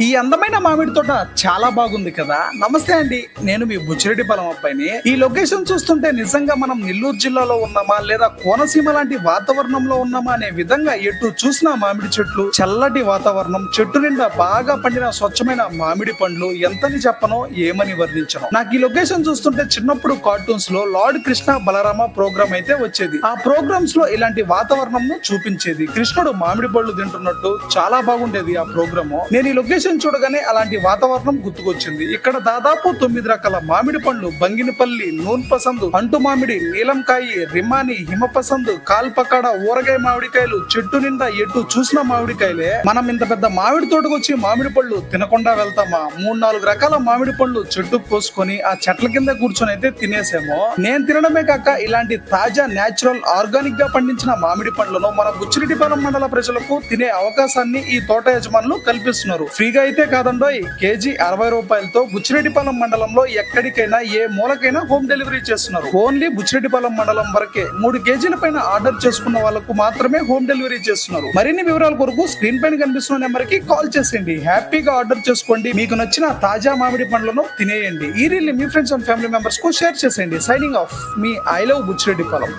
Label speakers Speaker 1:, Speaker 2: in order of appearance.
Speaker 1: ఈ అందమైన మామిడి తోట చాలా బాగుంది కదా. నమస్తే అండి, నేను మీ బుచ్చిరెడ్డిపాలెం అబ్బాయిని. ఈ లొకేషన్ చూస్తుంటే నిజంగా మనం నెల్లూరు జిల్లాలో ఉన్నామా లేదా కోనసీమ లాంటి వాతావరణంలో ఉన్నామా అనే విధంగా ఎటు చూసినా మామిడి చెట్లు, చల్లటి వాతావరణం, చెట్టు నిండా బాగా పండిన స్వచ్ఛమైన మామిడి పండ్లు. ఎంతని చెప్పనో ఏమని వర్ణించను. నాకు ఈ లొకేషన్ చూస్తుంటే చిన్నప్పుడు కార్టూన్స్ లో లార్డ్ కృష్ణ బలరామ ప్రోగ్రామ్ అయితే వచ్చేది. ఆ ప్రోగ్రామ్స్ లో ఇలాంటి వాతావరణం చూపించేది. కృష్ణుడు మామిడి పళ్ళు తింటున్నట్టు చాలా బాగుండేది ఆ ప్రోగ్రామ్. నేను ఈ లొకేషన్ చూడగానే అలాంటి వాతావరణం గుర్తుకొచ్చింది. ఇక్కడ దాదాపు 9 రకాల మామిడి పండ్లు, బంగినపల్లి, నూన్ పసందు, అంటు మామిడి, నీలంకాయి, రిమాని, హిమపసందు, కాల్పకాడ, ఊరగాయ మామిడికాయలు, చెట్టు నిండా ఎటు చూసిన మామిడికాయలే. మనం ఇంత పెద్ద మామిడి తోటకు వచ్చి మామిడి పళ్ళు తినకుండా వెళ్తామా? 3-4 రకాల మామిడి పళ్ళు చెట్టుకు కోసుకొని ఆ చెట్ల కింద కూర్చొని అయితే తినేసామో. నేను తినడమే కాక ఇలాంటి తాజా నేచురల్ ఆర్గానిక్ గా పండించిన మామిడి పండ్లను మన బుచ్చిరెడ్డిపాలెం మండల ప్రజలకు తినే అవకాశాన్ని ఈ తోట యజమానులు కల్పిస్తున్నారు. ఫ్రీగా అయితే కాదండోయ్. కేజీ 60 రూపాయలతో బుచ్చిరెడ్డిపాలెం మండలంలో ఎక్కడికైనా ఏ మూలకైనా హోమ్ డెలివరీ చేస్తున్నారు. ఓన్లీ బుచ్చిరెడ్డిపాలెం మండలం వరకే 3 కేజీల పైన ఆర్డర్ చేసుకున్న వాళ్ళకు మాత్రమే హోమ్ డెలివరీ చేస్తున్నారు. మరిన్ని వివరాల కొరకు స్క్రీన్ పైన కనిపిస్తున్న నెంబర్ కి కాల్ చేసేయండి. హ్యాపీగా ఆర్డర్ చేసుకోండి. మీకు నచ్చిన తాజా మామిడి పండ్లను తినేయండి. ఈ రీల్ మీ ఫ్రెండ్స్ అండ్ ఫ్యామిలీ మెంబర్స్ కు షేర్ చేసేయండి. సైనింగ్ ఆఫ్, మీ ఐ లవ్ బుచ్చిరెడ్డిపాలెం.